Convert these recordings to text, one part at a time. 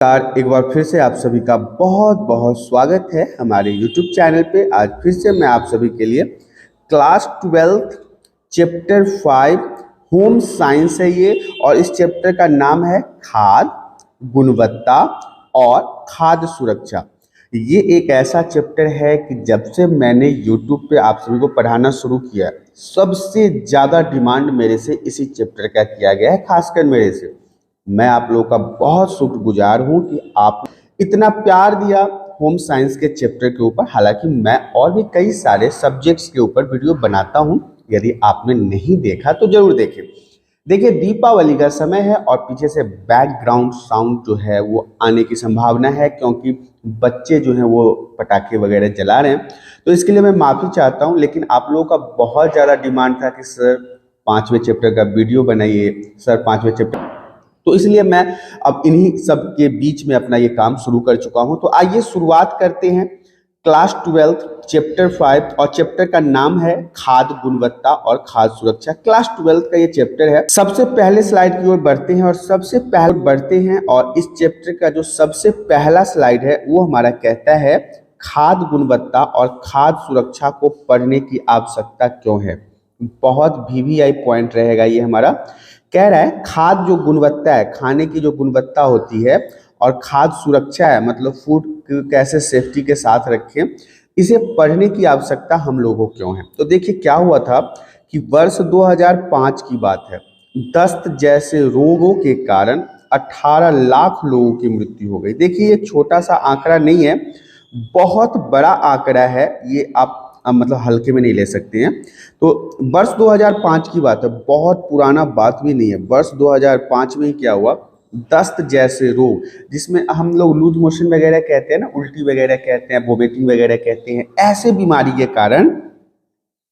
नमस्कार, एक बार फिर से आप सभी का बहुत बहुत स्वागत है हमारे YouTube चैनल पे। आज फिर से मैं आप सभी के लिए क्लास 12 चैप्टर 5 होम साइंस है ये, और इस चैप्टर का नाम है खाद्य गुणवत्ता और खाद्य सुरक्षा। ये एक ऐसा चैप्टर है कि जब से मैंने YouTube पे आप सभी को पढ़ाना शुरू किया, सबसे ज़्यादा डिमांड मेरे से इसी चैप्टर का किया गया है, खासकर मेरे से। मैं आप लोगों का बहुत शुक्रगुजार हूं कि आप इतना प्यार दिया होम साइंस के चैप्टर के ऊपर। हालांकि मैं और भी कई सारे सब्जेक्ट्स के ऊपर वीडियो बनाता हूं, यदि आपने नहीं देखा तो जरूर देखें। देखिए, दीपावली का समय है और पीछे से बैकग्राउंड साउंड जो है वो आने की संभावना है, क्योंकि बच्चे जो हैं वो पटाखे वगैरह जला रहे हैं। तो इसके लिए मैं माफ़ी चाहता हूं, लेकिन आप लोगों का बहुत ज़्यादा डिमांड था कि सर 5वें चैप्टर का वीडियो बनाइए, सर 5वें चैप्टर। तो इसलिए मैं अब इन्हीं सब के बीच में अपना ये काम शुरू कर चुका हूं। तो आइए शुरुआत करते हैं क्लास 12 चैप्टर 5, और चैप्टर का नाम है खाद्य गुणवत्ता और खाद्य सुरक्षा। क्लास 12 का ये चैप्टर है। सबसे पहले स्लाइड की ओर बढ़ते हैं और इस चैप्टर का जो सबसे पहला स्लाइड है वो हमारा कहता है खाद्य गुणवत्ता और खाद्य सुरक्षा को पढ़ने की आवश्यकता क्यों है। बहुत VVI पॉइंट रहेगा ये हमारा। कह रहा है खाद्य जो गुणवत्ता है, खाने की जो गुणवत्ता होती है, और खाद्य सुरक्षा है, मतलब फूड कैसे सेफ्टी के साथ रखें, इसे पढ़ने की आवश्यकता हम लोगों को क्यों है। तो देखिए क्या हुआ था कि वर्ष 2005 की बात है। दस्त जैसे रोगों के कारण 18 लाख लोगों की मृत्यु हो गई। देखिए, ये छोटा सा आंकड़ा नहीं है, बहुत बड़ा आंकड़ा है ये। आप मतलब हल्के में नहीं ले सकते हैं। तो वर्ष 2005 की बात है, बहुत पुराना बात भी नहीं है। वर्ष 2005 में ही क्या हुआ, दस्त जैसे रोग, जिसमें हम लोग लूज मोशन वगैरह कहते हैं ना, उल्टी वगैरह कहते हैं, वोमिटिंग वगैरह कहते हैं, ऐसे बीमारी के कारण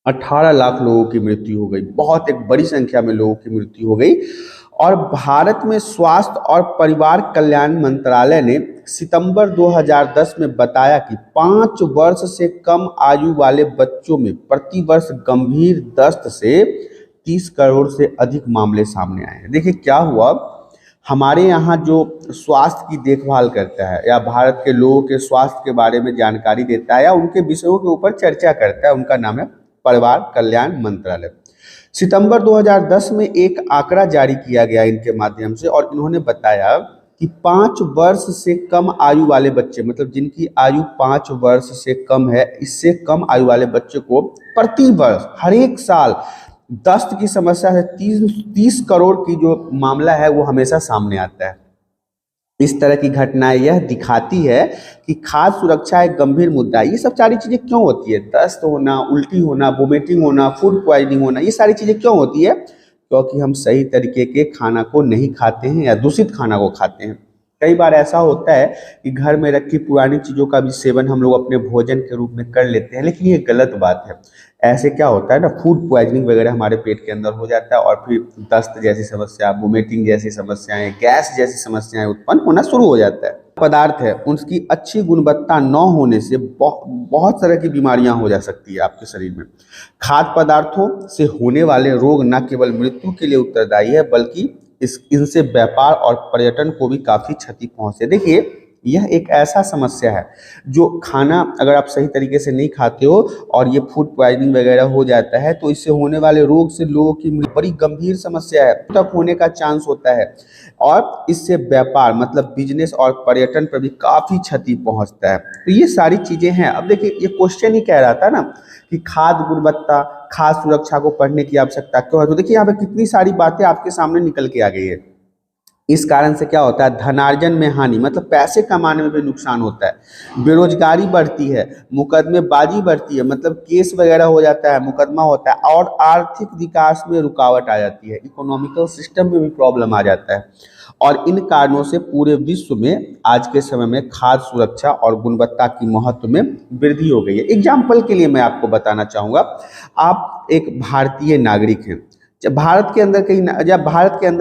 18 लाख लोगों की मृत्यु हो गई। बहुत एक बड़ी संख्या में लोगों की मृत्यु हो गई। और भारत में स्वास्थ्य और परिवार कल्याण मंत्रालय ने सितंबर 2010 में बताया कि 5 वर्ष से कम आयु वाले बच्चों में प्रति वर्ष गंभीर दस्त से 30 करोड़ से अधिक मामले सामने आए हैं। देखिए क्या हुआ, हमारे यहाँ जो स्वास्थ्य की देखभाल करता है या भारत के लोगों के स्वास्थ्य के बारे में जानकारी देता है या उनके विषयों के ऊपर चर्चा करता है, उनका नाम है परिवार कल्याण मंत्रालय। सितंबर 2010 में एक आंकड़ा जारी किया गया इनके माध्यम से, और इन्होंने बताया कि 5 वर्ष से कम आयु वाले बच्चे, मतलब जिनकी आयु 5 वर्ष से कम है, इससे कम आयु वाले बच्चे को प्रति वर्ष हर एक साल दस्त की समस्या से 30 करोड़ की जो मामला है वो हमेशा सामने आता है। इस तरह की घटनाएं यह दिखाती है कि खाद्य सुरक्षा एक गंभीर मुद्दा है। ये सब सारी चीजें क्यों होती है, दस्त होना, उल्टी होना, वोमिटिंग होना, फूड पॉइजनिंग होना, ये सारी चीजें क्यों होती है? क्योंकि हम सही तरीके के खाना को नहीं खाते हैं या दूषित खाना को खाते हैं। कई बार ऐसा होता है कि घर में रखी पुरानी चीज़ों का भी सेवन हम लोग अपने भोजन के रूप में कर लेते हैं, लेकिन ये गलत बात है। ऐसे क्या होता है ना, फूड पॉइजनिंग वगैरह हमारे पेट के अंदर हो जाता है, और फिर दस्त जैसी समस्या, वोमिटिंग जैसी समस्याएं, गैस जैसी समस्याएं उत्पन्न होना शुरू हो जाता है। पदार्थ है, उसकी अच्छी गुणवत्ता न होने से बहुत तरह की बीमारियां हो जा सकती है आपके शरीर में। खाद्य पदार्थों से होने वाले रोग न केवल मृत्यु के लिए उत्तरदायी है, बल्कि इनसे व्यापार और पर्यटन को भी काफ़ी क्षति पहुंचे। देखिए, यह एक ऐसा समस्या है जो खाना अगर आप सही तरीके से नहीं खाते हो और ये फूड पॉइजनिंग वगैरह हो जाता है, तो इससे होने वाले रोग से लोगों की बड़ी गंभीर समस्या है, तक होने का चांस होता है, और इससे व्यापार मतलब बिजनेस और पर्यटन पर भी काफ़ी क्षति पहुंचता है। तो ये सारी चीज़ें हैं। अब देखिए, ये क्वेश्चन ही कह रहा था ना कि खाद्य गुणवत्ता, खाद्य सुरक्षा को पढ़ने की आवश्यकता क्यों है। तो देखिए, यहाँ पे कितनी सारी बातें आपके सामने निकल के आ गई है। इस कारण से क्या होता है, धनार्जन में हानि, मतलब पैसे कमाने में भी नुकसान होता है, बेरोजगारी बढ़ती है, मुकदमेबाजी बढ़ती है, मतलब केस वगैरह हो जाता है, मुकदमा होता है, और आर्थिक विकास में रुकावट आ जाती है, इकोनॉमिकल सिस्टम में भी प्रॉब्लम आ जाता है। और इन कारणों से पूरे विश्व में आज के समय में खाद्य सुरक्षा और गुणवत्ता की महत्व में वृद्धि हो गई है। एग्जाम्पल के लिए मैं आपको बताना चाहूँगा, आप एक भारतीय नागरिक हैं, जब भारत के अंदर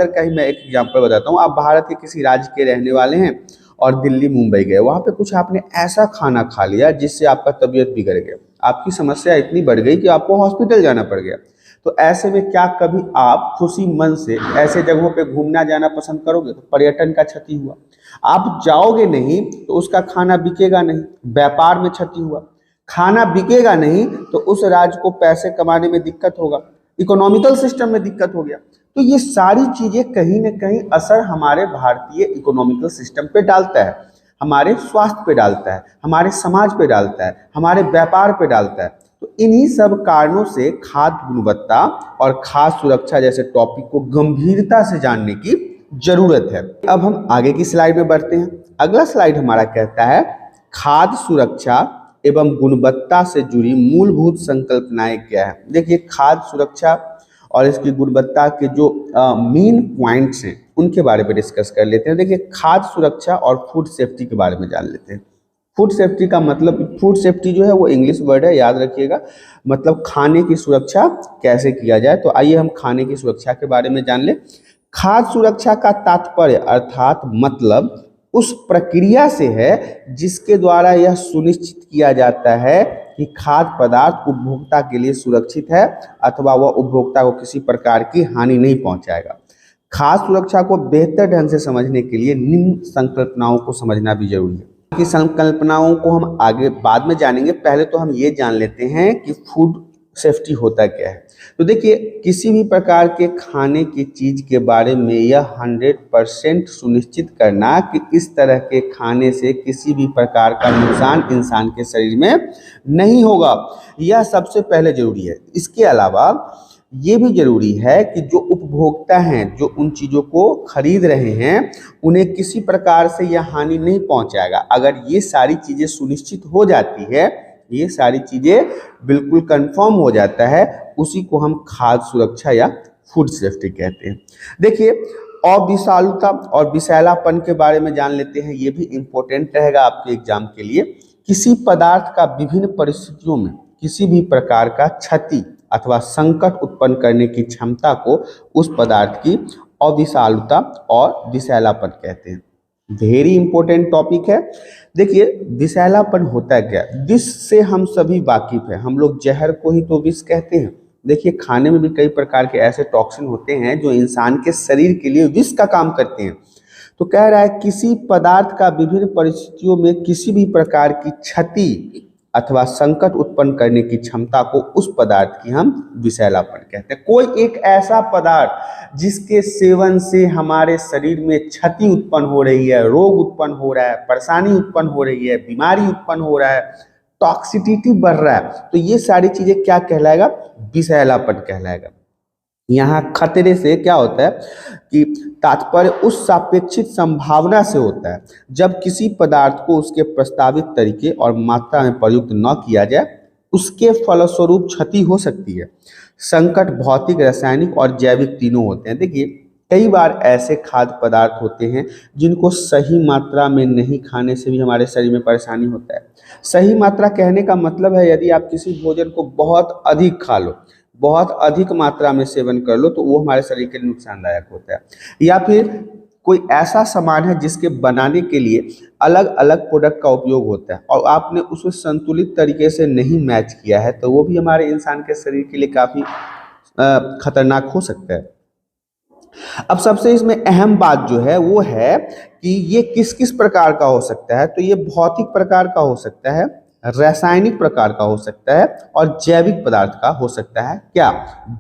कहीं मैं एक एग्जांपल बताता हूँ। आप भारत के किसी राज्य के रहने वाले हैं और दिल्ली मुंबई गए, वहाँ पे कुछ आपने ऐसा खाना खा लिया जिससे आपका तबीयत बिगड़ गया, आपकी समस्या इतनी बढ़ गई कि आपको हॉस्पिटल जाना पड़ गया। तो ऐसे में क्या कभी आप खुशी मन से ऐसे जगहों पे घूमना जाना पसंद करोगे? तो पर्यटन का क्षति हुआ। आप जाओगे नहीं तो उसका खाना बिकेगा नहीं, व्यापार में क्षति हुआ। खाना बिकेगा नहीं तो उस राज्य को पैसे कमाने में दिक्कत होगा, इकोनॉमिकल सिस्टम में दिक्कत हो गया। तो ये सारी चीजें कहीं ना कहीं असर हमारे भारतीय इकोनॉमिकल सिस्टम पे डालता है, हमारे स्वास्थ्य पे डालता है, हमारे समाज पे डालता है, हमारे व्यापार पे डालता है। तो इन्हीं सब कारणों से खाद्य गुणवत्ता और खाद्य सुरक्षा जैसे टॉपिक को गंभीरता से जानने की जरूरत है। अब हम आगे की स्लाइड में बढ़ते हैं। अगला स्लाइड हमारा कहता है खाद्य सुरक्षा एवं गुणवत्ता से जुड़ी मूलभूत संकल्पनाएं क्या है। देखिए, खाद्य सुरक्षा और इसकी गुणवत्ता के जो मेन पॉइंट्स हैं उनके बारे में डिस्कस कर लेते हैं। देखिए, खाद्य सुरक्षा और फूड सेफ्टी के बारे में जान लेते हैं। फूड सेफ्टी का मतलब, फूड सेफ्टी जो है वो इंग्लिश वर्ड है, याद रखिएगा, मतलब खाने की सुरक्षा कैसे किया जाए। तो आइए हम खाने की सुरक्षा के बारे में जान लें। खाद्य सुरक्षा का तात्पर्य अर्थात मतलब उस प्रक्रिया से है जिसके द्वारा यह सुनिश्चित किया जाता है कि खाद्य पदार्थ उपभोक्ता के लिए सुरक्षित है अथवा वह उपभोक्ता को किसी प्रकार की हानि नहीं पहुंचाएगा। खाद्य सुरक्षा को बेहतर ढंग से समझने के लिए निम्न संकल्पनाओं को समझना भी जरूरी है। कि संकल्पनाओं को हम आगे बाद में जानेंगे, पहले तो हम ये जान लेते हैं कि फूड सेफ्टी होता क्या है। तो देखिए, किसी भी प्रकार के खाने की चीज के बारे में यह 100% सुनिश्चित करना कि इस तरह के खाने से किसी भी प्रकार का नुकसान इंसान के शरीर में नहीं होगा, यह सबसे पहले जरूरी है। इसके अलावा ये भी जरूरी है कि जो उपभोक्ता हैं, जो उन चीज़ों को खरीद रहे हैं, उन्हें किसी प्रकार से यह हानि नहीं पहुंचाएगा। अगर ये सारी चीज़ें सुनिश्चित हो जाती है, ये सारी चीज़ें बिल्कुल कंफर्म हो जाता है, उसी को हम खाद्य सुरक्षा या फूड सेफ्टी कहते हैं। देखिए, अविषालुता और विषैलापन के बारे में जान लेते हैं, ये भी इम्पोर्टेंट रहेगा आपके एग्जाम के लिए। किसी पदार्थ का विभिन्न परिस्थितियों में किसी भी प्रकार का क्षति अथवा संकट उत्पन्न करने की क्षमता को उस पदार्थ की अविषालुता और विषैलापन कहते हैं। वेरी इंपॉर्टेंट टॉपिक है। देखिए, विषैलापन होता है क्या? विष से हम सभी वाकिफ हैं, हम लोग जहर को ही तो विष कहते हैं। देखिए, खाने में भी कई प्रकार के ऐसे टॉक्सिन होते हैं जो इंसान के शरीर के लिए विष का काम करते हैं। तो कह रहा है किसी पदार्थ का विभिन्न परिस्थितियों में किसी भी प्रकार की क्षति अथवा संकट उत्पन्न करने की क्षमता को उस पदार्थ की हम विषैलापन कहते हैं। कोई एक ऐसा पदार्थ जिसके सेवन से हमारे शरीर में क्षति उत्पन्न हो रही है, रोग उत्पन्न हो रहा है, परेशानी उत्पन्न हो रही है, बीमारी उत्पन्न हो रहा है, टॉक्सिसिटी बढ़ रहा है, तो ये सारी चीजें क्या कहलाएगा? विषैलापन कहलाएगा। यहाँ खतरे से क्या होता है कि तात्पर्य उस सापेक्षित संभावना से होता है जब किसी पदार्थ को उसके प्रस्तावित तरीके और मात्रा में प्रयुक्त न किया जाए, उसके फलस्वरूप क्षति हो सकती है। संकट भौतिक, रासायनिक और जैविक तीनों होते हैं। देखिए, कई बार ऐसे खाद्य पदार्थ होते हैं जिनको सही मात्रा में नहीं खाने से भी हमारे शरीर में परेशानी होता है। सही मात्रा कहने का मतलब है यदि आप किसी भोजन को बहुत अधिक खा लो, बहुत अधिक मात्रा में सेवन कर लो, तो वो हमारे शरीर के लिए नुकसानदायक होता है। या फिर कोई ऐसा सामान है जिसके बनाने के लिए अलग अलग प्रोडक्ट का उपयोग होता है और आपने उसे संतुलित तरीके से नहीं मैच किया है, तो वो भी हमारे इंसान के शरीर के लिए काफ़ी खतरनाक हो सकता है। अब सबसे इसमें अहम बात जो है वो है कि ये किस किस प्रकार का हो सकता है। तो ये भौतिक प्रकार का हो सकता है, रासायनिक प्रकार का हो सकता है और जैविक पदार्थ का हो सकता है। क्या?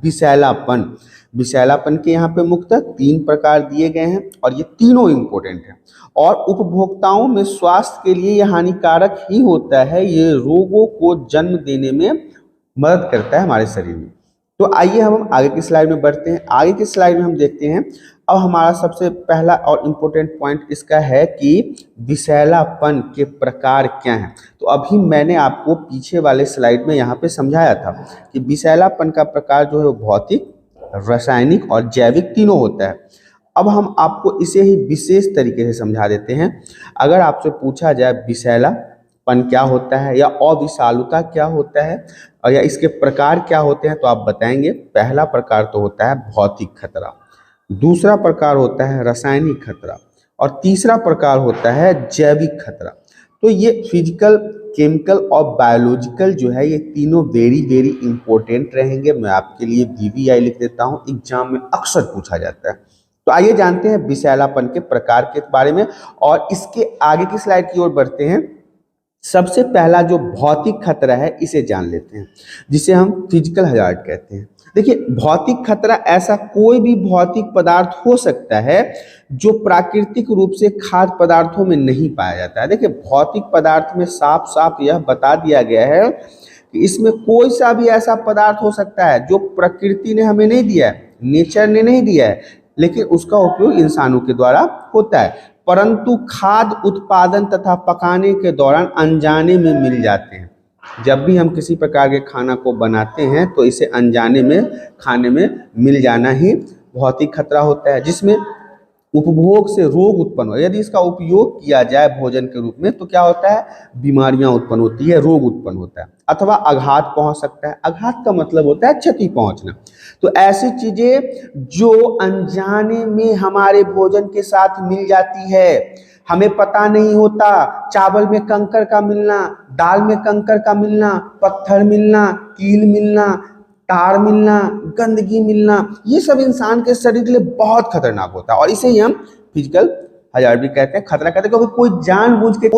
विषैलापन। विषैलापन के यहाँ पे मुख्यतः 3 प्रकार दिए गए हैं और ये तीनों इंपॉर्टेंट हैं और उपभोक्ताओं में स्वास्थ्य के लिए ये हानिकारक ही होता है। ये रोगों को जन्म देने में मदद करता है हमारे शरीर में। तो आइए हम आगे की स्लाइड में बढ़ते हैं। आगे की स्लाइड में हम देखते हैं, अब हमारा सबसे पहला और इम्पोर्टेंट पॉइंट इसका है कि विषैलापन के प्रकार क्या हैं। तो अभी मैंने आपको पीछे वाले स्लाइड में यहाँ पे समझाया था कि विषैलापन का प्रकार जो है वो भौतिक, रासायनिक और जैविक तीनों होता है। अब हम आपको इसे ही विशेष तरीके से समझा देते हैं। अगर आपसे पूछा जाए विषैलापन क्या होता है या अविषालुता क्या होता है और या इसके प्रकार क्या होते हैं, तो आप बताएंगे पहला प्रकार तो होता है भौतिक खतरा, दूसरा प्रकार होता है रासायनिक खतरा और तीसरा प्रकार होता है जैविक खतरा। तो ये फिजिकल, केमिकल और बायोलॉजिकल जो है ये तीनों वेरी वेरी इंपॉर्टेंट रहेंगे। मैं आपके लिए VVI लिख देता हूँ, एग्जाम में अक्सर पूछा जाता है। तो आइए जानते हैं विषैलापन के प्रकार के बारे में और इसके आगे की स्लाइड की ओर बढ़ते हैं। सबसे पहला जो भौतिक खतरा है इसे जान लेते हैं, जिसे हम फिजिकल हजार्ड कहते हैं। देखिए, भौतिक खतरा ऐसा कोई भी भौतिक पदार्थ हो सकता है जो प्राकृतिक रूप से खाद्य पदार्थों में नहीं पाया जाता है। देखिए, भौतिक पदार्थ में साफ साफ यह बता दिया गया है कि इसमें कोई सा भी ऐसा पदार्थ हो सकता है जो प्रकृति ने हमें नहीं दिया है, नेचर ने नहीं दिया है, लेकिन उसका उपयोग इंसानों के द्वारा होता है, परंतु खाद्य उत्पादन तथा पकाने के दौरान अनजाने में मिल जाते हैं। जब भी हम किसी प्रकार के खाना को बनाते हैं तो इसे अनजाने में खाने में मिल जाना ही भौतिक खतरा होता है, जिसमें उपभोग से रोग उत्पन्न हो। यदि इसका उपयोग किया जाए भोजन के रूप में तो क्या होता है, बीमारियां उत्पन्न होती है, रोग उत्पन्न होता है, अथवा आघात पहुंच सकता है। आघात का मतलब होता है क्षति पहुंचना। तो ऐसी चीजें जो अनजाने में हमारे भोजन के साथ मिल जाती है, हमें पता नहीं होता, चावल में कंकर का मिलना, दाल में कंकर का मिलना, पत्थर मिलना, कील मिलना, तार मिलना, गंदगी मिलना, ये सब इंसान के शरीर के लिए बहुत खतरनाक होता है और इसे ही हम फिजिकल हजार्ड भी कहते हैं, खतरा कहते हैं, क्योंकि कोई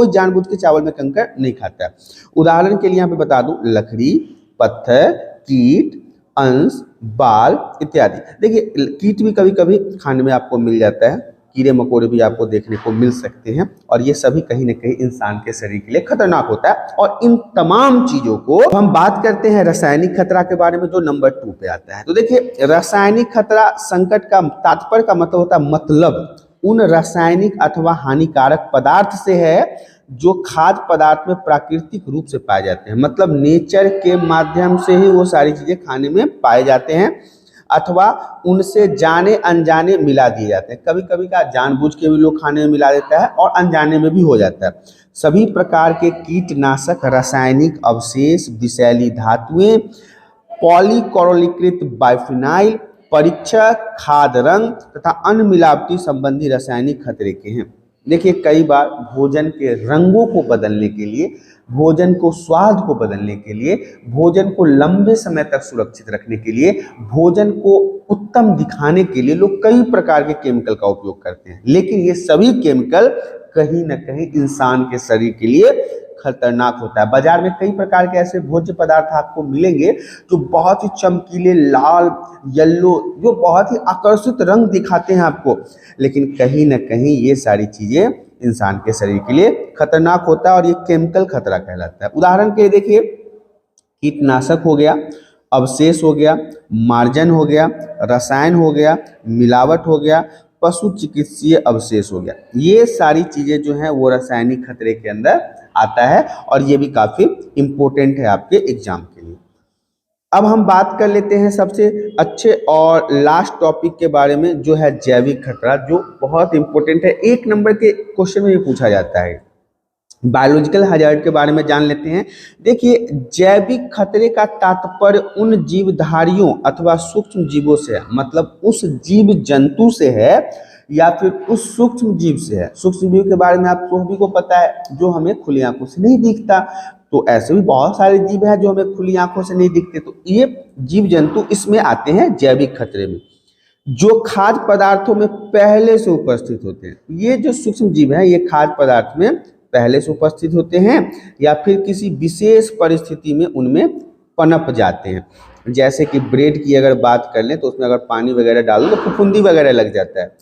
जानबूझ के चावल में कंकर नहीं खाता है। उदाहरण के लिए यहाँ पे बता दूं, लकड़ी, पत्थर, कीट, अंश, बाल इत्यादि। देखिए, कीट भी कभी कभी खाने में आपको मिल जाता है, कीड़े मकोड़े भी आपको देखने को मिल सकते हैं और ये सभी कहीं ना कहीं इंसान के शरीर के लिए खतरनाक होता है। और इन तमाम चीजों को हम बात करते हैं रासायनिक खतरा के बारे में, जो नंबर 2 पे आता है। तो देखिए, रासायनिक खतरा संकट का तात्पर्य का मतलब होता है मतलब उन रासायनिक अथवा हानिकारक पदार्थ से है जो खाद्य पदार्थ में प्राकृतिक रूप से पाए जाते हैं। मतलब नेचर के माध्यम से ही वो सारी चीजें खाने में पाए जाते हैं अथवा उनसे जाने अनजाने मिला दिए जाते हैं। कभी कभी का जानबूझ के भी लोग खाने में मिला देता है और अनजाने में भी हो जाता है। सभी प्रकार के कीटनाशक, रासायनिक अवशेष, विषैली धातुएं, पॉलीक्लोरीकृत बाइफिनाइल, परीक्षक, खाद रंग तथा अन्य मिलावटी संबंधी रासायनिक खतरे के हैं। देखिए, कई बार भोजन के रंगों को बदलने के लिए, भोजन को स्वाद को बदलने के लिए, भोजन को लंबे समय तक सुरक्षित रखने के लिए, भोजन को उत्तम दिखाने के लिए लोग कई प्रकार के केमिकल का उपयोग करते हैं, लेकिन ये सभी केमिकल कहीं ना कहीं इंसान के शरीर के लिए खतरनाक होता है। बाजार में कई प्रकार के ऐसे भोज्य पदार्थ आपको मिलेंगे जो बहुत ही चमकीले, लाल, येलो, जो बहुत ही आकर्षित रंग दिखाते हैं आपको, लेकिन कहीं ना कहीं ये सारी चीजें इंसान के शरीर के लिए खतरनाक होता है और ये केमिकल खतरा कहलाता है। उदाहरण के लिए देखिए, कीटनाशक हो गया, अवशेष हो गया, मार्जन हो गया, रसायन हो गया, मिलावट हो गया, पशु चिकित्सीय अवशेष हो गया। ये सारी चीजें जो हैं वो रासायनिक खतरे के अंदर आता है और ये भी काफी इंपॉर्टेंट है आपके एग्जाम के लिए। अब हम बात कर लेते हैं सबसे अच्छे और लास्ट टॉपिक के बारे में, जो है जैविक खतरा, जो बहुत इंपॉर्टेंट है। 1 नंबर के क्वेश्चन में भी पूछा जाता है। बायोलॉजिकल हजार्ड के बारे में जान लेते हैं। देखिए, जैविक खतरे का तात्पर्य उन जीवधारियों अथवा सूक्ष्म जीवों से है, मतलब उस जीव जंतु से है या फिर उस सूक्ष्म जीव से है। सूक्ष्म जीव के बारे में आप सभी को पता है, जो हमें खुली आंखों से नहीं दिखता। तो ऐसे भी बहुत सारे जीव हैं जो हमें खुली आंखों से नहीं दिखते। तो ये जीव जंतु इसमें आते हैं जैविक खतरे में, जो खाद्य पदार्थों में पहले से उपस्थित होते हैं। ये जो सूक्ष्म जीव हैं ये खाद्य पदार्थ में पहले से उपस्थित होते हैं या फिर किसी विशेष परिस्थिति में उनमें पनप जाते हैं। जैसे कि ब्रेड की अगर बात कर लें तो उसमें अगर पानी वगैरह डाल दो तो फफूंदी वगैरह लग जाता है।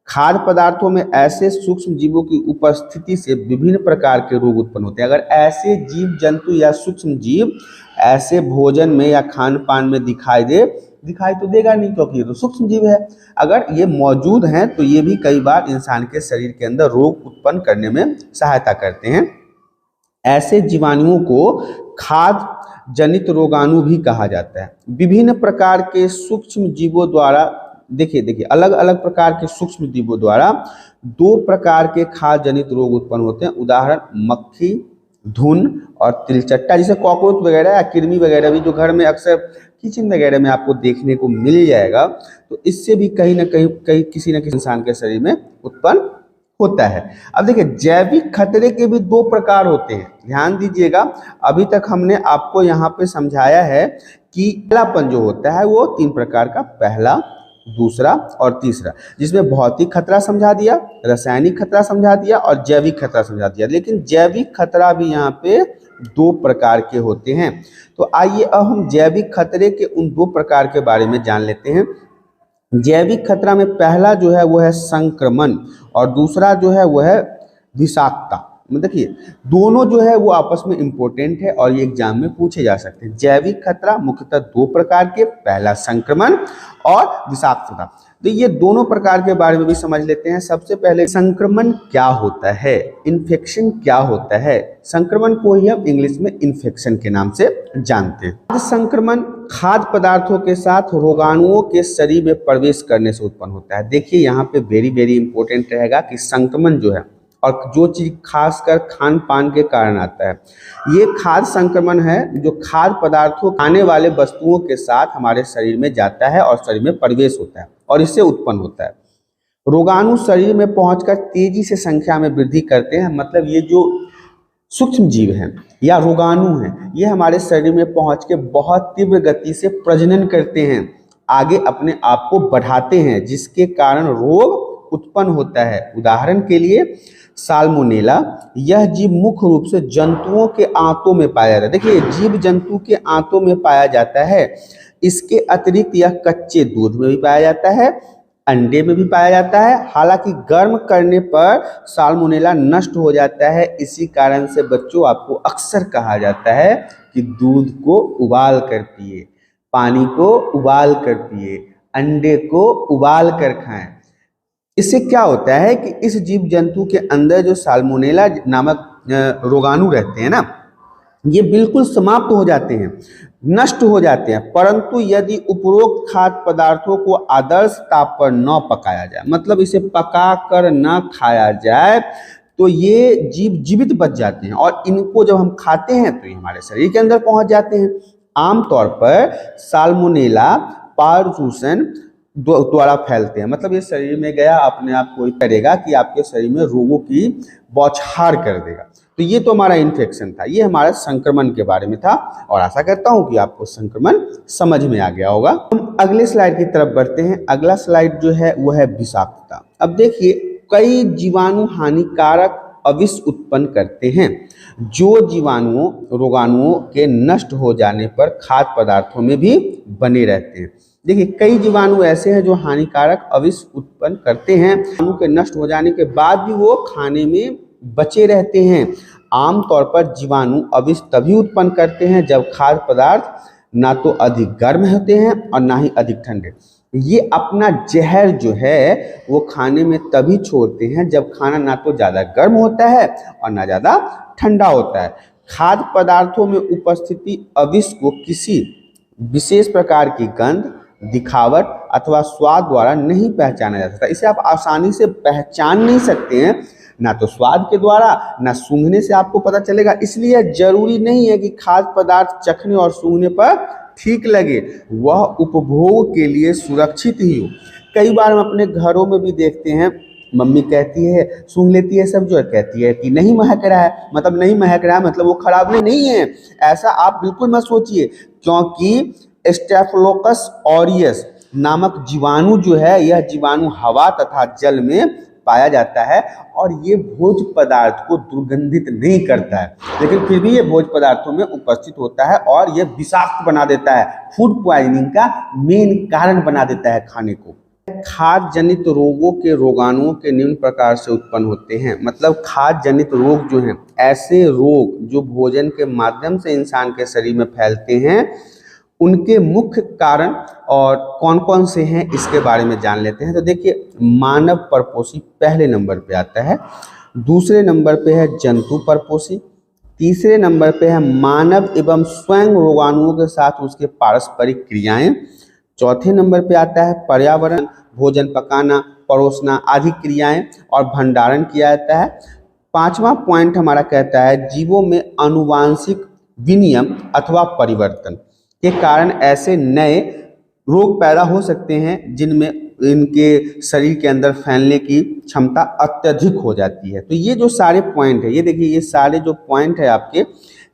खाद्य पदार्थों में ऐसे सूक्ष्म जीवों की उपस्थिति से विभिन्न प्रकार के रोग उत्पन्न होते हैं। अगर ऐसे जीव जंतु या सूक्ष्म जीव ऐसे भोजन में या खान पान में दिखाई तो देगा नहीं, क्योंकि ये तो सूक्ष्म जीव है। अगर ये मौजूद हैं तो ये भी कई बार इंसान के शरीर के अंदर रोग उत्पन्न करने में सहायता करते हैं। ऐसे जीवाणुओं को खाद्य जनित रोगाणु भी कहा जाता है। विभिन्न प्रकार के सूक्ष्म जीवों द्वारा देखिए अलग अलग प्रकार के सूक्ष्म जीवों द्वारा 2 प्रकार के खाद्य जनित रोग उत्पन्न होते हैं। उदाहरण, मक्खी, धुन और तिलचट्टा, जैसे कॉकरोच वगैरह या कृमि वगैरह भी जो घर में अक्सर किचन वगैरह में आपको देखने को मिल जाएगा, तो इससे भी कहीं ना कहीं किसी न किसी इंसान के शरीर में उत्पन्न होता है। अब देखिए, जैविक खतरे के भी 2 प्रकार होते हैं, ध्यान दीजिएगा। अभी तक हमने आपको यहाँ पे समझाया है कि पहलापन जो होता है वो 3 प्रकार का, पहला, दूसरा और तीसरा, जिसमें भौतिक खतरा समझा दिया, रासायनिक खतरा समझा दिया और जैविक खतरा समझा दिया। लेकिन जैविक खतरा भी यहाँ पे दो प्रकार के होते हैं। तो आइए अब हम जैविक खतरे के उन दो प्रकार के बारे में जान लेते हैं। जैविक खतरा में पहला जो है वो है संक्रमण और दूसरा जो है वो है विषाक्तता। देखिए दोनों जो है वो आपस में इम्पोर्टेंट है और ये एग्जाम में पूछे जा सकते हैं। जैविक खतरा मुख्यतः दो प्रकार के, पहला संक्रमण और विषाक्तता। तो ये दोनों प्रकार के बारे में भी समझ लेते हैं। सबसे पहले संक्रमण क्या होता है, इन्फेक्शन क्या होता है। संक्रमण को ही हम इंग्लिश में इन्फेक्शन के नाम से जानते हैं। संक्रमण खाद्य पदार्थों के साथ रोगाणुओं के शरीर में प्रवेश करने से उत्पन्न होता है। देखिए यहाँ पे वेरी वेरी इंपॉर्टेंट रहेगा कि संक्रमण जो है और जो चीज खासकर खान पान के कारण आता है, ये खाद्य संक्रमण है जो खाद्य पदार्थों खाने वाले वस्तुओं के साथ हमारे शरीर में जाता है और शरीर में प्रवेश होता है और इससे उत्पन्न होता है। रोगाणु शरीर में पहुंचकर तेजी से संख्या में वृद्धि करते हैं। मतलब ये जो सूक्ष्म जीव हैं या रोगाणु हैं, ये हमारे शरीर में पहुंच के बहुत तीव्र गति से प्रजनन करते हैं, आगे अपने आप को बढ़ाते हैं, जिसके कारण रोग उत्पन्न होता है। उदाहरण के लिए साल्मोनेला, यह जीव मुख्य रूप से जंतुओं के आंतों में पाया जाता है। देखिए जीव जंतु के आंतों में पाया जाता है। इसके अतिरिक्त यह कच्चे दूध में भी पाया जाता है, अंडे में भी पाया जाता है। हालांकि गर्म करने पर साल्मोनेला नष्ट हो जाता है। इसी कारण से बच्चों आपको अक्सर कहा जाता है कि दूध को उबाल कर पिए, पानी को उबाल कर पिए, अंडे को उबाल कर खाएं। इससे क्या होता है कि इस जीव जंतु के अंदर जो साल्मोनेला नामक रोगाणु रहते हैं ना, ये बिल्कुल समाप्त हो जाते हैं, नष्ट हो जाते हैं। परंतु यदि उपरोक्त खाद्य पदार्थों को आदर्श ताप पर न पकाया जाए, मतलब इसे पका कर न खाया जाए, तो ये जीव जीवित बच जाते हैं और इनको जब हम खाते हैं तो ये हमारे शरीर के अंदर पहुंच जाते हैं। आमतौर पर साल्मोनेला पारसूसन द्वारा फैलते हैं। मतलब ये शरीर में गया अपने आप कोई करेगा कि आपके शरीर में रोगों की बौछार कर देगा। तो ये तो हमारा इन्फेक्शन था, ये हमारा संक्रमण के बारे में था और आशा करता हूं कि आपको संक्रमण समझ में आ गया होगा। हम अगले स्लाइड की तरफ बढ़ते हैं। अगला स्लाइड जो है वो है विषाक्तता। अब देखिए कई जीवाणु हानिकारक अविष उत्पन्न करते हैं, जो जीवाणुओं रोगाणुओं के नष्ट हो जाने पर खाद्य पदार्थों में भी बने रहते हैं। देखिए कई जीवाणु ऐसे हैं जो हानिकारक अविष उत्पन्न करते हैं, जीवाणु के नष्ट हो जाने के बाद भी वो खाने में बचे रहते हैं। आमतौर पर जीवाणु अविष तभी उत्पन्न करते हैं जब खाद्य पदार्थ ना तो अधिक गर्म होते हैं और ना ही अधिक ठंडे। ये अपना जहर जो है वो खाने में तभी छोड़ते हैं जब खाना ना तो ज़्यादा गर्म होता है और ना ज़्यादा ठंडा होता है। खाद्य पदार्थों में उपस्थिति अविष को किसी विशेष प्रकार की गंध, दिखावट अथवा स्वाद द्वारा नहीं पहचाना जा सकता। इसे आप आसानी से पहचान नहीं सकते हैं, ना तो स्वाद के द्वारा ना सूंघने से आपको पता चलेगा। इसलिए जरूरी नहीं है कि खाद्य पदार्थ चखने और सूंघने पर ठीक लगे, वह उपभोग के लिए सुरक्षित ही हो। कई बार हम अपने घरों में भी देखते हैं, मम्मी कहती है सूंघ लेती है सब, जो कहती है कि नहीं महक रहा है, मतलब नहीं महक रहा है मतलब वो खराब नहीं है। ऐसा आप बिल्कुल मत सोचिए, क्योंकि स्टेफिलोकोकस ऑरियस नामक जीवाणु जो है, यह जीवाणु हवा तथा जल में पाया जाता है और ये भोज्य पदार्थ को दुर्गंधित नहीं करता है, लेकिन फिर भी ये भोज्य पदार्थों में उपस्थित होता है और ये विषाक्त बना देता है, फूड पॉइजनिंग का मेन कारण बना देता है खाने को। खाद्य जनित रोगों के रोगाणुओं के निम्न प्रकार से उत्पन्न होते हैं। मतलब खाद्य जनित रोग जो हैं, ऐसे रोग जो भोजन के माध्यम से इंसान के शरीर में फैलते हैं, उनके मुख्य कारण और कौन कौन से हैं इसके बारे में जान लेते हैं। तो देखिए मानव परपोषी पहले नंबर पे आता है, दूसरे नंबर पे है जंतु परपोषी, तीसरे नंबर पे है मानव एवं स्वयं रोगाणुओं के साथ उसके पारस्परिक क्रियाएं, चौथे नंबर पे आता है पर्यावरण, भोजन पकाना, परोसना आदि क्रियाएं और भंडारण किया जाता है। पांचवा पॉइंट हमारा कहता है जीवों में अनुवांशिक विनियम अथवा परिवर्तन के कारण ऐसे नए रोग पैदा हो सकते हैं जिनमें इनके शरीर के अंदर फैलने की क्षमता अत्यधिक हो जाती है। तो ये जो सारे पॉइंट है, ये देखिए ये सारे जो पॉइंट है आपके,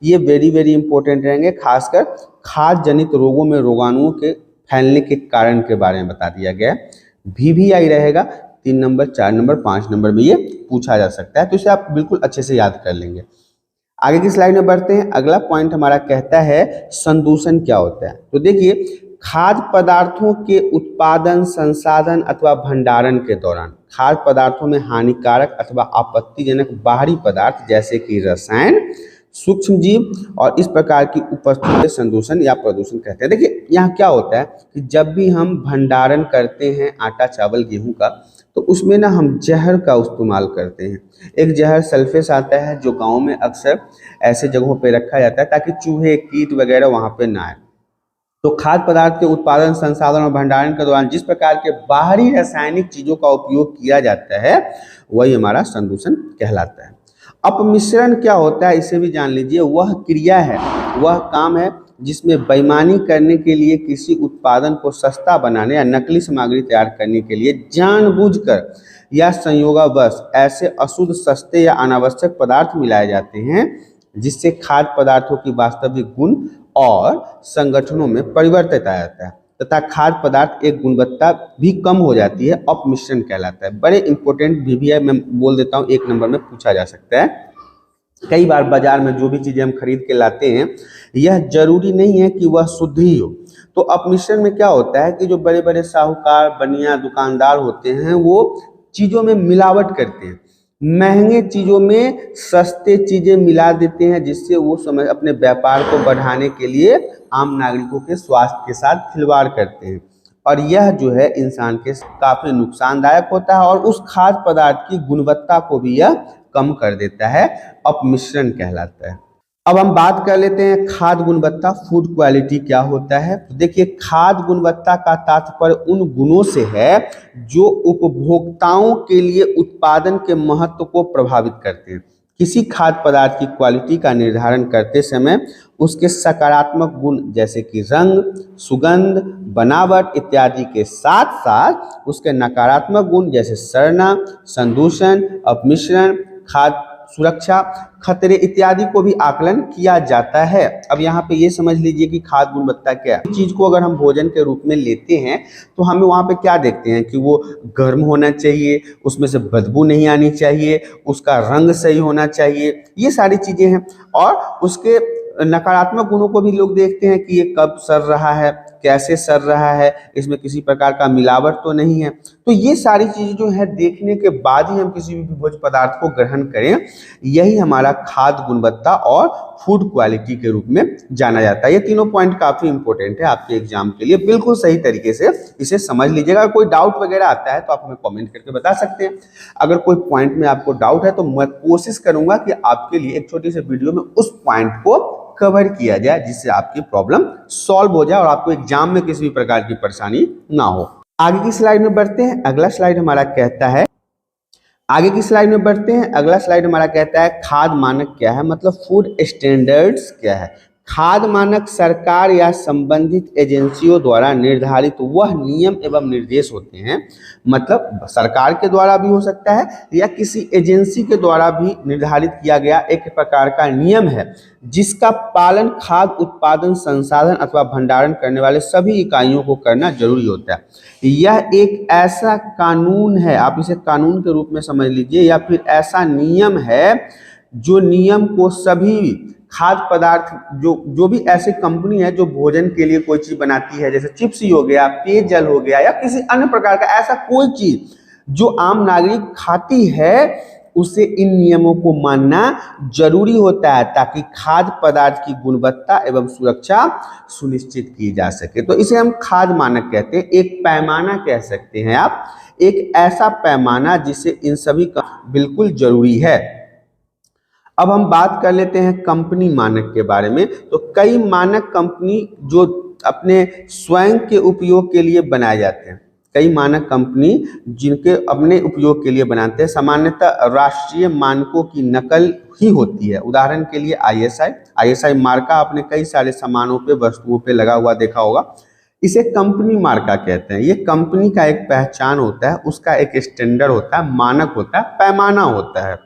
ये वेरी वेरी इंपॉर्टेंट रहेंगे, खासकर खाद्य जनित रोगों में रोगाणुओं के फैलने के कारण के बारे में बता दिया गया है। VVI रहेगा 3 नंबर, 4 नंबर, 5 नंबर में ये पूछा जा सकता है, तो इसे आप बिल्कुल अच्छे से याद कर लेंगे। आगे की स्लाइड में बढ़ते हैं। अगला पॉइंट हमारा कहता है संदूषण क्या होता है। तो देखिए, खाद्य पदार्थों के उत्पादन, संसाधन अथवा भंडारण के दौरान खाद्य पदार्थों में हानिकारक अथवा आपत्तिजनक बाहरी पदार्थ जैसे कि रसायन, सूक्ष्म जीव और इस प्रकार की उपस्थिति संदूषण या प्रदूषण कहते हैं। देखिए, यहाँ क्या होता है कि जब भी हम भंडारण करते हैं आटा, चावल, गेहूं का, तो उसमें ना हम जहर का इस्तेमाल करते हैं। एक जहर सल्फेस आता है जो गाँव में अक्सर ऐसे जगहों पे रखा जाता है ताकि चूहे, कीट वगैरह वहाँ पे ना आए। तो खाद्य पदार्थ के उत्पादन, संसाधन और भंडारण के दौरान जिस प्रकार के बाहरी रासायनिक चीजों का उपयोग किया जाता है वही हमारा संदूषण कहलाता है। अपमिश्रण क्या होता है इसे भी जान लीजिए। वह क्रिया है, वह काम है जिसमें बेईमानी करने के लिए किसी उत्पादन को सस्ता बनाने या नकली सामग्री तैयार करने के लिए जानबूझकर या संयोगवश ऐसे अशुद्ध, सस्ते या अनावश्यक पदार्थ मिलाए जाते हैं जिससे खाद्य पदार्थों की वास्तविक गुण और संगठनों में परिवर्तित आ जाता है तथा खाद्य पदार्थ एक गुणवत्ता भी कम हो जाती है। अपमिश्रण कहलाता है। बड़े इंपॉर्टेंट VVI मैं बोल देता हूँ, 1 नंबर में पूछा जा सकता है। कई बार बाजार में जो भी चीजें हम खरीद के लाते हैं यह जरूरी नहीं है कि वह शुद्ध ही हो। तो अपमिश्रण में क्या होता है कि जो बड़े बड़े साहूकार, बनिया, दुकानदार होते हैं वो चीजों में मिलावट करते हैं, महंगे चीजों में सस्ते चीजें मिला देते हैं जिससे वो समय अपने व्यापार को बढ़ाने के लिए आम नागरिकों के स्वास्थ्य के साथ खिलवाड़ करते हैं और यह जो है इंसान के काफी नुकसानदायक होता है और उस खाद्य पदार्थ की गुणवत्ता को भी यह कम कर देता है। अपमिश्रण कहलाता है। अब हम बात कर लेते हैं खाद्य गुणवत्ता, फूड क्वालिटी क्या होता है। तो देखिए, खाद्य गुणवत्ता का तात्पर्य उन गुणों से है जो उपभोक्ताओं के लिए उत्पादन के महत्व को प्रभावित करते हैं। किसी खाद्य पदार्थ की क्वालिटी का निर्धारण करते समय उसके सकारात्मक गुण जैसे कि रंग, सुगंध, बनावट इत्यादि के साथ साथ उसके नकारात्मक गुण जैसे सड़ना, संदूषण, अपमिश्रण, खाद्य सुरक्षा, खतरे इत्यादि को भी आकलन किया जाता है। अब यहाँ पे ये समझ लीजिए कि खाद्य गुणवत्ता क्या है। चीज को अगर हम भोजन के रूप में लेते हैं तो हमें वहाँ पे क्या देखते हैं कि वो गर्म होना चाहिए, उसमें से बदबू नहीं आनी चाहिए, उसका रंग सही होना चाहिए, ये सारी चीजें हैं। और उसके नकारात्मक गुणों को भी लोग देखते हैं कि ये कब सड़ रहा है, कैसे सड़ रहा है, इसमें किसी प्रकार का मिलावट तो नहीं है। तो ये सारी चीजें जो है देखने के बाद ही हम किसी भी भोज्य पदार्थ को ग्रहण करें, यही हमारा खाद्य गुणवत्ता और फूड क्वालिटी के रूप में जाना जाता है। ये तीनों पॉइंट काफी इंपॉर्टेंट है आपके एग्जाम के लिए, बिल्कुल सही तरीके से इसे समझ लीजिएगा। अगर कोई डाउट वगैरह आता है तो आप हमें कमेंट करके बता सकते हैं। अगर कोई पॉइंट में आपको डाउट है तो मैं कोशिश करूंगा कि आपके लिए एक छोटी सी वीडियो में उस पॉइंट को कवर किया जाए जिससे आपकी प्रॉब्लम सॉल्व हो जाए और आपको एग्जाम में किसी भी प्रकार की परेशानी ना हो। आगे की स्लाइड में बढ़ते हैं। अगला स्लाइड हमारा कहता है खाद्य मानक क्या है, मतलब फूड स्टैंडर्ड्स क्या है। खाद्य मानक सरकार या संबंधित एजेंसियों द्वारा निर्धारित वह नियम एवं निर्देश होते हैं, मतलब सरकार के द्वारा भी हो सकता है या किसी एजेंसी के द्वारा भी निर्धारित किया गया एक प्रकार का नियम है जिसका पालन खाद्य उत्पादन, संसाधन अथवा भंडारण करने वाले सभी इकाइयों को करना जरूरी होता है। यह एक ऐसा कानून है, आप इसे कानून के रूप में समझ लीजिए, या फिर ऐसा नियम है जो नियम को सभी खाद्य पदार्थ जो भी ऐसी कंपनी है जो भोजन के लिए कोई चीज बनाती है, जैसे चिप्स ही हो गया, पेयजल हो गया या किसी अन्य प्रकार का ऐसा कोई चीज जो आम नागरिक खाती है, उसे इन नियमों को मानना जरूरी होता है ताकि खाद्य पदार्थ की गुणवत्ता एवं सुरक्षा सुनिश्चित की जा सके। तो इसे हम खाद्य मानक कहते हैं। एक पैमाना कह सकते हैं आप, एक ऐसा पैमाना जिसे इन सभी का बिल्कुल जरूरी है। अब हम बात कर लेते हैं कंपनी मानक के बारे में। तो कई मानक कंपनी जो अपने स्वयं के उपयोग के लिए बनाए जाते हैं, कई मानक कंपनी जिनके अपने उपयोग के लिए बनाते हैं, सामान्यतः राष्ट्रीय मानकों की नकल ही होती है। उदाहरण के लिए ISI मार्का आपने कई सारे सामानों पे, वस्तुओं पे लगा हुआ देखा होगा। इसे कंपनी मार्का कहते हैं। ये कंपनी का एक पहचान होता है, उसका एक स्टैंडर्ड होता है, मानक होता है, पैमाना होता है।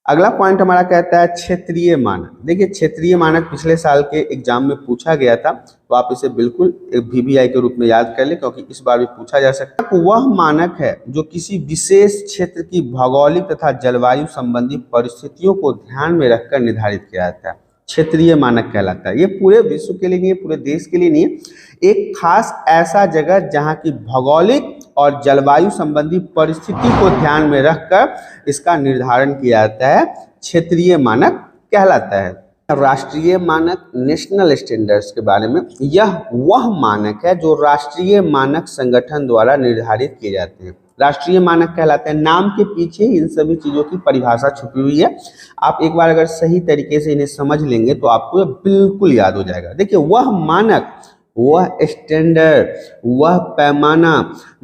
अगला पॉइंट हमारा कहता है क्षेत्रीय मानक। देखिए क्षेत्रीय मानक पिछले साल के एग्जाम में पूछा गया था, तो आप इसे बिल्कुल एक VBI के रूप में याद कर लें, क्योंकि इस बार भी पूछा जा सकता है। वह मानक है जो किसी विशेष क्षेत्र की भौगोलिक तथा जलवायु संबंधी परिस्थितियों को ध्यान में रखकर निर्धारित किया जाता है, क्षेत्रीय मानक कहलाता है। ये पूरे विश्व के लिए नहीं है, पूरे देश के लिए नहीं है, एक खास ऐसा जगह जहाँ की भौगोलिक और जलवायु संबंधी परिस्थिति को ध्यान में रखकर इसका निर्धारण किया जाता है, क्षेत्रीय मानक कहलाता है। राष्ट्रीय मानक, नेशनल स्टैंडर्ड्स के बारे में, यह वह मानक है जो राष्ट्रीय मानक संगठन द्वारा निर्धारित किए जाते हैं। राष्ट्रीय मानक कहलाते हैं। नाम के पीछे इन सभी चीजों की परिभाषा छुपी हुई है। आप एक बार अगर सही तरीके से इन्हें समझ लेंगे तो आपको बिल्कुल याद हो जाएगा। देखिए वह मानक, वह स्टैंडर्ड, वह पैमाना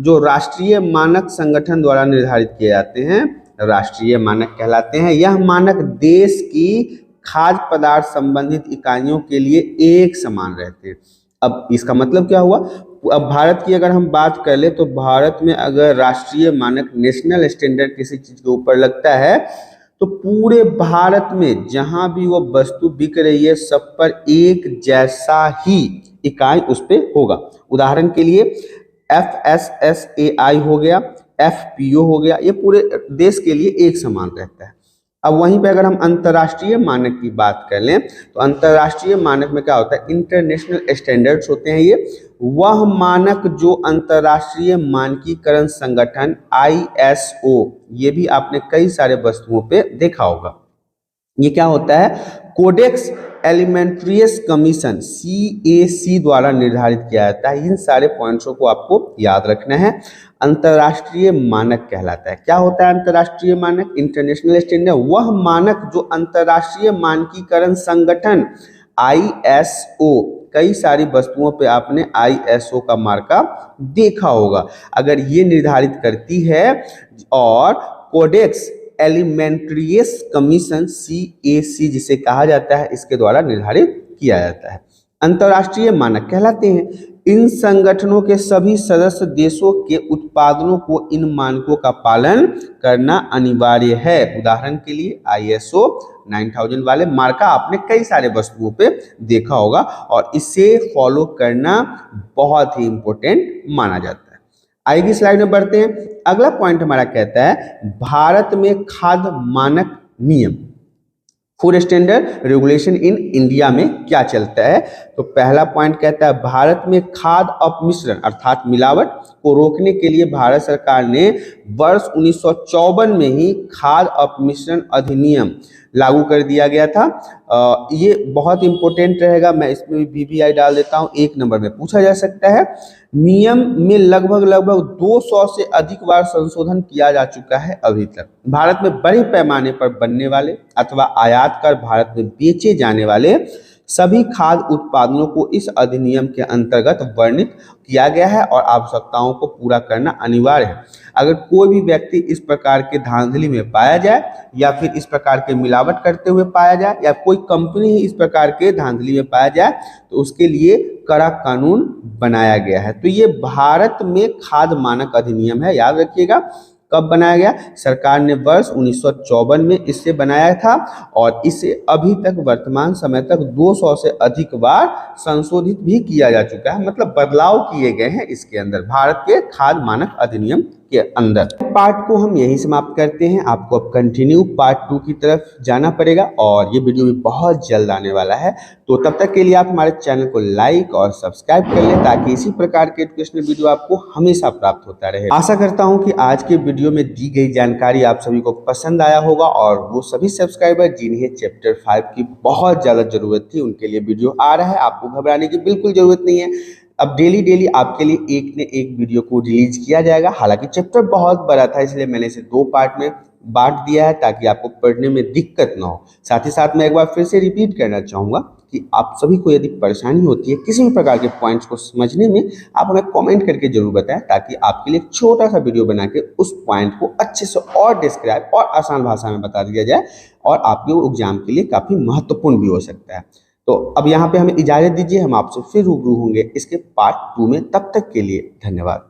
जो राष्ट्रीय मानक संगठन द्वारा निर्धारित किए जाते हैं, राष्ट्रीय मानक कहलाते हैं। यह मानक देश की खाद्य पदार्थ संबंधित इकाइयों के लिए एक समान रहते हैं। अब इसका मतलब क्या हुआ? अब भारत की अगर हम बात कर ले तो भारत में अगर राष्ट्रीय मानक, नेशनल स्टैंडर्ड किसी चीज के ऊपर लगता है तो पूरे भारत में जहां भी वो वस्तु बिक रही है सब पर एक जैसा ही इकाई उस पर होगा। उदाहरण के लिए FSSAI हो गया, FPO हो गया, ये पूरे देश के लिए एक समान रहता है। अब वहीं पे अगर हम अंतर्राष्ट्रीय मानक की बात कर लें तो अंतर्राष्ट्रीय मानक में क्या होता है? इंटरनेशनल स्टैंडर्ड्स होते हैं। ये वह मानक जो अंतर्राष्ट्रीय मानकीकरण संगठन ISO, ये भी आपने कई सारे वस्तुओं पे देखा होगा। ये क्या होता है? कोडेक्स एलिमेंट्रियस कमीशन CAC द्वारा निर्धारित किया जाता है। इन सारे पॉइंट्सों को आपको याद रखना है। अंतर्राष्ट्रीय मानक कहलाता है। क्या होता है अंतर्राष्ट्रीय मानक? इंटरनेशनल स्टैंडर्ड, वह मानक जो अंतर्राष्ट्रीय मानकीकरण संगठन ISO, कई सारी वस्तुओं पे आपने ISO का मार्का देखा होगा, अगर ये निर्धारित करती है, और कोडेक्स एलिमेंट्रियस कमीशन CAC जिसे कहा जाता है, इसके द्वारा निर्धारित किया जाता है। अंतर्राष्ट्रीय मानक कहलाते हैं। इन संगठनों के सभी सदस्य देशों के उत्पादनों को इन मानकों का पालन करना अनिवार्य है। उदाहरण के लिए ISO 9000 वाले मार्का आपने कई सारे वस्तुओं पे देखा होगा, और इसे फॉलो करना बहुत ही इंपॉर्टेंट माना जाता है। आगे स्लाइड में बढ़ते हैं। अगला पॉइंट हमारा कहता है भारत में खाद्य मानक नियम, food standard regulation in India में क्या चलता है? तो पहला पॉइंट कहता है भारत में खाद्य अपमिश्रण अर्थात मिलावट को रोकने के लिए भारत सरकार ने वर्ष 1954 में ही खाद्य अपमिश्रण अधिनियम लागू कर दिया गया था। ये बहुत इंपॉर्टेंट रहेगा, मैं इसमें भी VBI डाल देता हूँ, 1 नंबर में पूछा जा सकता है। नियम में लगभग 200 से अधिक बार संशोधन किया जा चुका है अभी तक। भारत में बड़े पैमाने पर बनने वाले अथवा आयात कर भारत में बेचे जाने वाले सभी खाद्य उत्पादनों को इस अधिनियम के अंतर्गत वर्णित किया गया है और आवश्यकताओं को पूरा करना अनिवार्य है। अगर कोई भी व्यक्ति इस प्रकार के धांधली में पाया जाए या फिर इस प्रकार के मिलावट करते हुए पाया जाए या कोई कंपनी ही इस प्रकार के धांधली में पाया जाए तो उसके लिए कड़ा कानून बनाया गया है। तो ये भारत में खाद्य मानक अधिनियम है, याद रखिएगा। कब बनाया गया? सरकार ने वर्ष 1954 में इसे बनाया था और इसे अभी तक वर्तमान समय तक 200 से अधिक बार संशोधित भी किया जा चुका है, मतलब बदलाव किए गए हैं इसके अंदर, भारत के खाद्य मानक अधिनियम के अंदर। पार्ट को हम यही समाप्त करते हैं। आपको अब कंटिन्यू पार्ट 2 की तरफ जाना पड़ेगा और ये वीडियो भी बहुत जल्द आने वाला है। तो तब तक के लिए आप हमारे चैनल को लाइक और सब्सक्राइब कर लें ताकि इसी प्रकार के एजुकेशनल वीडियो आपको हमेशा प्राप्त होता रहे। आशा करता हूं कि आज के वीडियो में दी गई जानकारी आप सभी को पसंद आया होगा और वो सभी सब्सक्राइबर जिन्हें चैप्टर 5 की बहुत ज़्यादा जरूरत थी उनके लिए वीडियो आ रहा है। आपको घबराने की बिल्कुल जरूरत नहीं है। अब डेली आपके लिए एक न एक वीडियो को रिलीज किया जाएगा। हालांकि चैप्टर बहुत बड़ा था इसलिए मैंने इसे 2 पार्ट में बांट दिया है ताकि आपको पढ़ने में दिक्कत ना हो। साथ ही साथ मैं एक बार फिर से रिपीट करना चाहूँगा कि आप सभी को यदि परेशानी होती है किसी भी प्रकार के पॉइंट्स को समझने में, आप हमें कमेंट करके जरूर बताएं ताकि आपके लिए छोटा सा वीडियो बना के उस पॉइंट को अच्छे से और डिस्क्राइब और आसान भाषा में बता दिया जाए और आपके एग्जाम के लिए काफ़ी महत्वपूर्ण भी हो सकता है। तो अब यहाँ पे हमें इजाज़त दीजिए, हम आपसे फिर रूबरू होंगे इसके पार्ट 2 में। तब तक के लिए धन्यवाद।